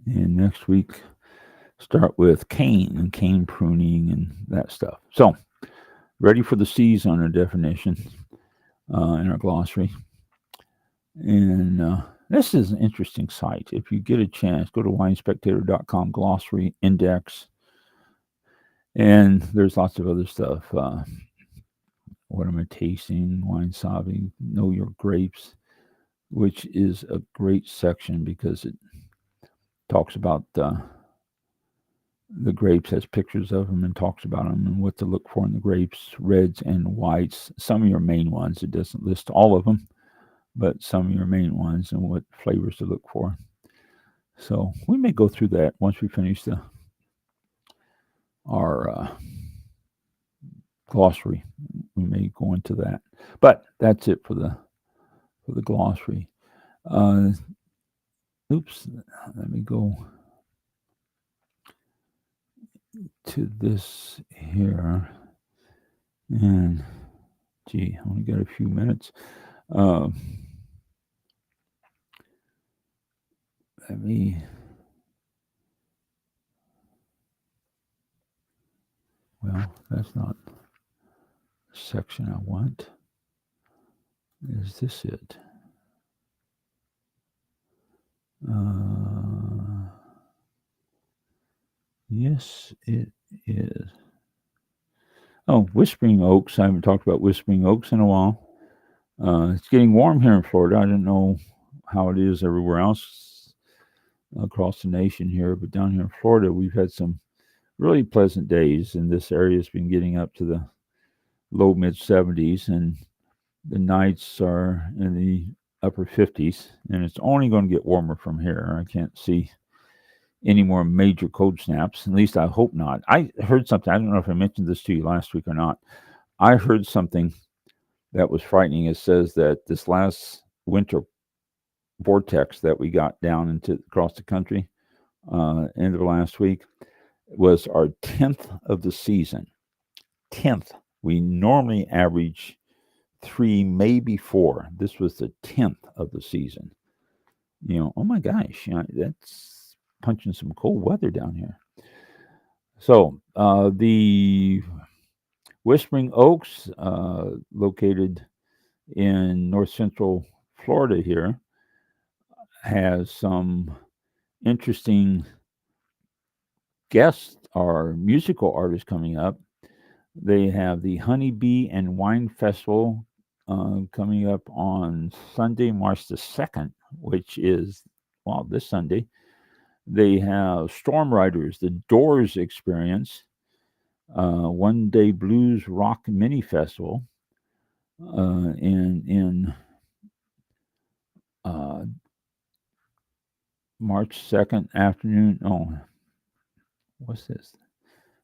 S1: And next week, start with cane and cane pruning and that stuff. So, ready for the C's on our definition in our glossary. And this is an interesting site. If you get a chance, go to winespectator.com, glossary index. And there's lots of other stuff. What am I tasting? Wine sobbing. Know your grapes, which is a great section because it talks about the grapes, has pictures of them and talks about them and what to look for in the grapes, reds and whites. Some of your main ones. It doesn't list all of them, but some of your main ones and what flavors to look for. So we may go through that once we finish our glossary. We may go into that, but that's it for the glossary. Oops, let me go to this here, and gee, I only got a few minutes. Let me. Well, that's not the section I want. Is this it? Yes, it is. Oh, Whispering Oaks. I haven't talked about Whispering Oaks in a while. It's getting warm here in Florida. I don't know how it is everywhere else across the nation here, but down here in Florida, we've had some really pleasant days, and this area has been getting up to the low mid 70s, and the nights are in the upper 50s, and it's only going to get warmer from here. I can't see any more major cold snaps. At least I hope not. I heard something. I don't know if I mentioned this to you last week or not. I heard something that was frightening. It says that this last winter vortex that we got down into across the country, end of last week, was our 10th of the season. 10th. We normally average 3, maybe 4. This was the 10th of the season. Oh my gosh, that's punching some cold weather down here. So the Whispering Oaks, located in north central Florida here, has some interesting guests or musical artists coming up. They have the Honeybee and Wine Festival coming up on Sunday, March the 2nd, which is, this Sunday. They have Storm Riders, the Doors Experience, One Day Blues Rock Mini Festival, in March 2nd afternoon. Oh, what's this?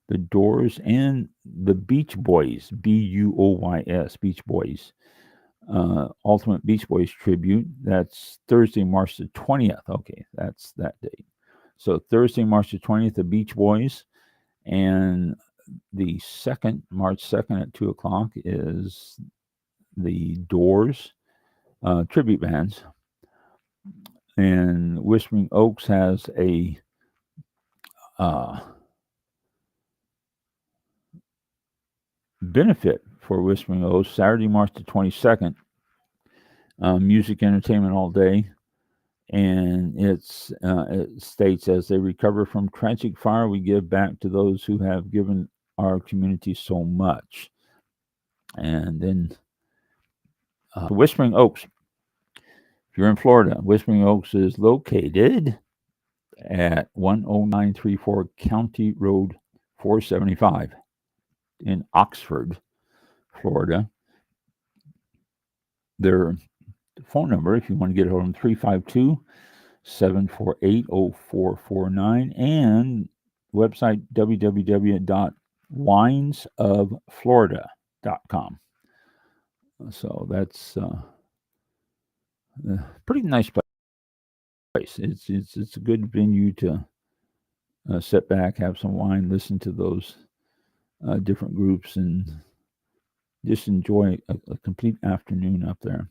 S1: The Doors and the Beach Boys, Buoys, Beach Boys. Ultimate Beach Boys Tribute. That's Thursday, March the 20th. Okay, that's that date. So Thursday, March the 20th, the Beach Boys. And the 2nd, March 2nd at 2 o'clock is the Doors tribute bands. And Whispering Oaks has a benefit for Whispering Oaks, Saturday, March the 22nd. Music, entertainment all day. And it states, as they recover from tragic fire, we give back to those who have given our community so much. And then Whispering Oaks. If you're in Florida, Whispering Oaks is located at 10934 County Road 475 in Oxford, Florida. Their phone number, if you want to get a hold of them, 352-748-0449, and website www.winesofflorida.com. So that's a pretty nice place. It's a good venue to sit back, have some wine, listen to those different groups, and just enjoy a complete afternoon up there.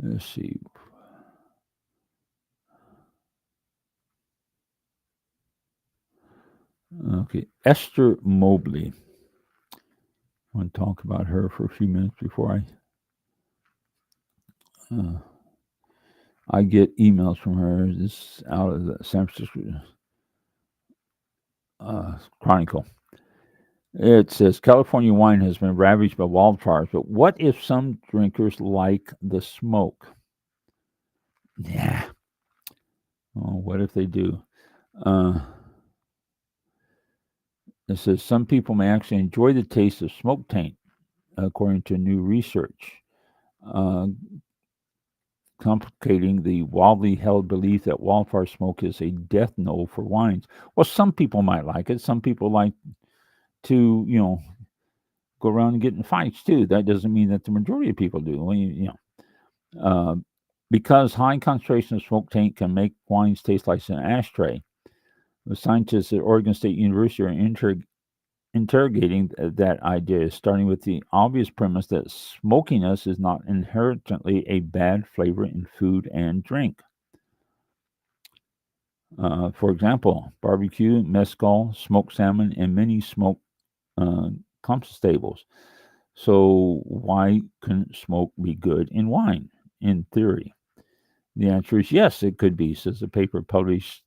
S1: Let's see. Okay, Esther Mobley. I want to talk about her for a few minutes before I get emails from her. This is out of the San Francisco Chronicle. It says California wine has been ravaged by wildfires, but what if some drinkers like the smoke? Yeah. Oh, what if they do? It says some people may actually enjoy the taste of smoke taint, according to new research, complicating the widely held belief that wildfire smoke is a death knell for wines. Well, some people might like it. Some people like to, go around and get in fights too. That doesn't mean that the majority of people do. Well, because high concentration of smoke taint can make wines taste like an ashtray. The scientists at Oregon State University are interrogating that idea, starting with the obvious premise that smokiness is not inherently a bad flavor in food and drink. For example, barbecue, mezcal, smoked salmon, and many smoked compostables. So why couldn't smoke be good in wine? in theory? The answer is yes, it could be, says a paper published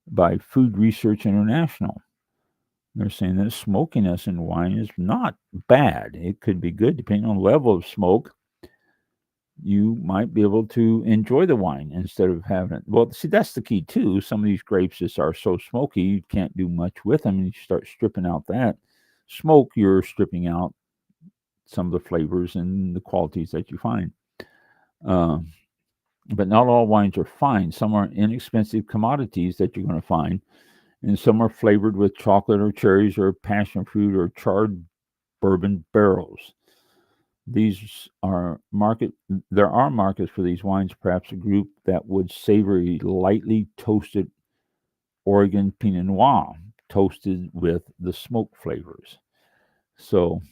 S1: by Food Research International. They're saying that smokiness in wine is not bad. It could be good depending on the level of smoke. You might be able to enjoy the wine instead of having it. Well, see, that's the key too. Some of these grapes just are so smoky, you can't do much with them. And you start stripping out that smoke, you're stripping out some of the flavors and the qualities that you find. But not all wines are fine. Some are inexpensive commodities that you're going to find, and some are flavored with chocolate or cherries or passion fruit or charred bourbon barrels. These are market. There are markets for these wines. Perhaps a group that would savor a lightly toasted Oregon Pinot Noir, toasted with the smoke flavors. So,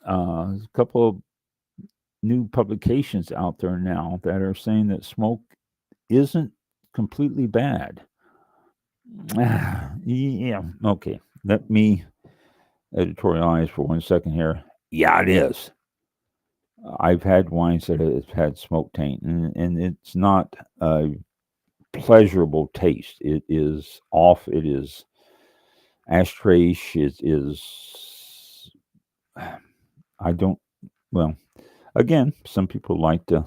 S1: a couple of new publications out there now that are saying that smoke isn't completely bad. Yeah, okay. Let me editorialize for 1 second here. Yeah, it is. I've had wines that have had smoke taint, and it's not a pleasurable taste. It is off. It is ashtray-ish. It is. I don't. Well, again, some people like to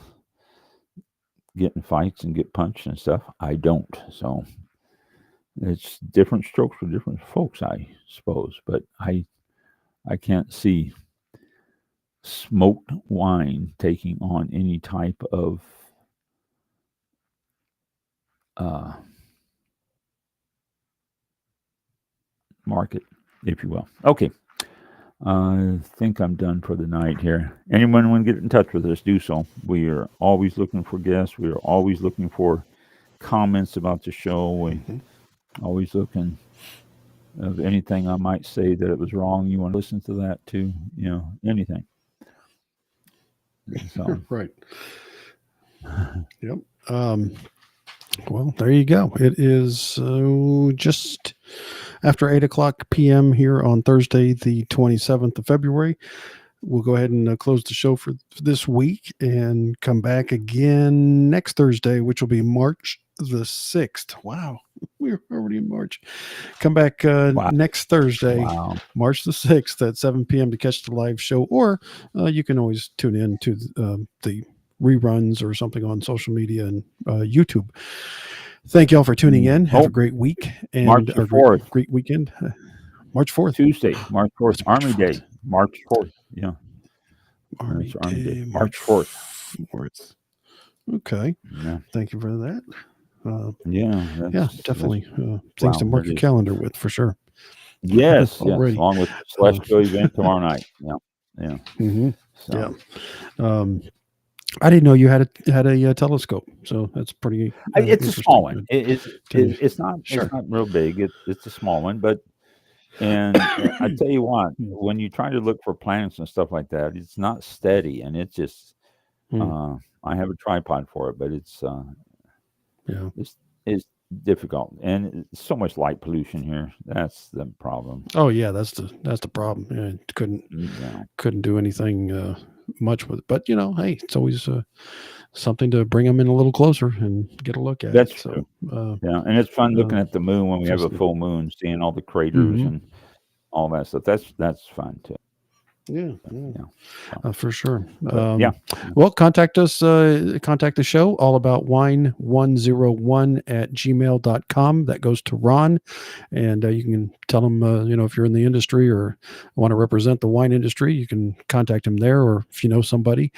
S1: get in fights and get punched and stuff. I don't. So it's different strokes for different folks, I suppose. But I can't see smoked wine taking on any type of market, if you will. Okay. I think I'm done for the night here. Anyone want to get in touch with us, do so. We are always looking for guests. We are always looking for comments about the show. We always looking of anything I might say that it was wrong. You want to listen to that too? Anything. So.
S4: Right. Yep. Well, there you go. It is just after 8:00 p.m. here on Thursday, the 27th of February. We'll go ahead and close the show for this week and come back again next Thursday, which will be March the 6th. Wow. We're already in March. Come back next Thursday, March the 6th at 7 p.m. to catch the live show, or you can always tune in to the reruns or something on social media and YouTube. Thank you all for tuning in. Have a great week and
S1: March 4th.
S4: Great weekend. March 4th.
S1: Tuesday, March 4th. Army Day, March 4th. Yeah. Army Day, March 4th.
S4: Okay.
S1: Yeah.
S4: Thank you for that.
S1: Yeah,
S4: definitely. Things to mark your calendar with for sure.
S1: Yes, along with the Celestial event tomorrow night. Yeah.
S4: Mm-hmm.
S1: So.
S4: Yeah. I didn't know you had a telescope, so that's pretty.
S1: It's a small one. It's not real big. It's a small one, but I tell you what, when you try to look for planets and stuff like that, it's not steady, and it's just. I have a tripod for it, but it's difficult, and it's so much light pollution here. That's the problem.
S4: Oh yeah, that's the problem. Yeah, couldn't do anything much with it, but hey, it's always something to bring them in a little closer and get a look at.
S1: That's true. And it's fun looking at the moon when we have a full moon, seeing all the craters and all that stuff. That's fun too.
S4: Yeah. For sure.
S1: Well,
S4: contact us, contact the show, allaboutwine101@gmail.com. That goes to Ron, and you can tell him, if you're in the industry or want to represent the wine industry, you can contact him there, or if you know somebody,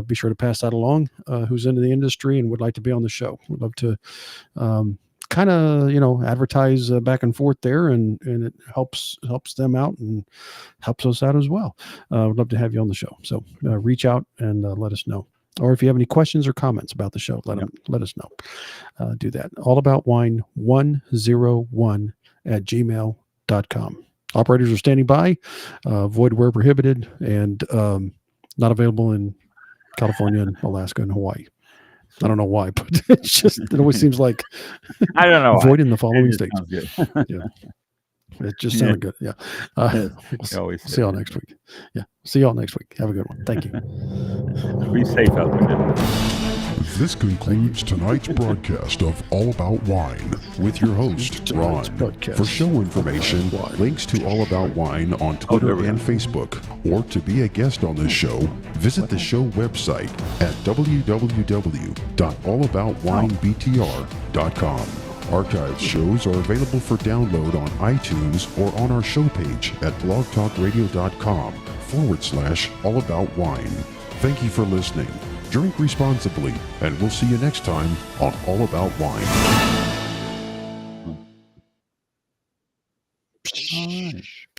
S4: be sure to pass that along, who's into the industry and would like to be on the show. We'd love to, kind of advertise back and forth there, and it helps them out and helps us out as well. We'd love to have you on the show, so reach out and let us know, or if you have any questions or comments about the show, let us know. Do that. allaboutwine101@gmail.com. Operators are standing by, void where prohibited, and not available in California and Alaska and Hawaii. I don't know why, but it always seems like
S1: I don't know.
S4: Avoiding the following states. Yeah. It just sounded good. Yeah. We'll see y'all next week. Yeah. See y'all next week. Have a good one. Thank you.
S1: Be safe out there.
S2: This concludes tonight's broadcast of All About Wine with your host, Ron. For show information, links to All About Wine on Twitter and Facebook, or to be a guest on this show, visit the show website at www.allaboutwinebtr.com. Archived shows are available for download on iTunes or on our show page at blogtalkradio.com/allaboutwine. Thank you for listening. Drink responsibly, and we'll see you next time on All About Wine.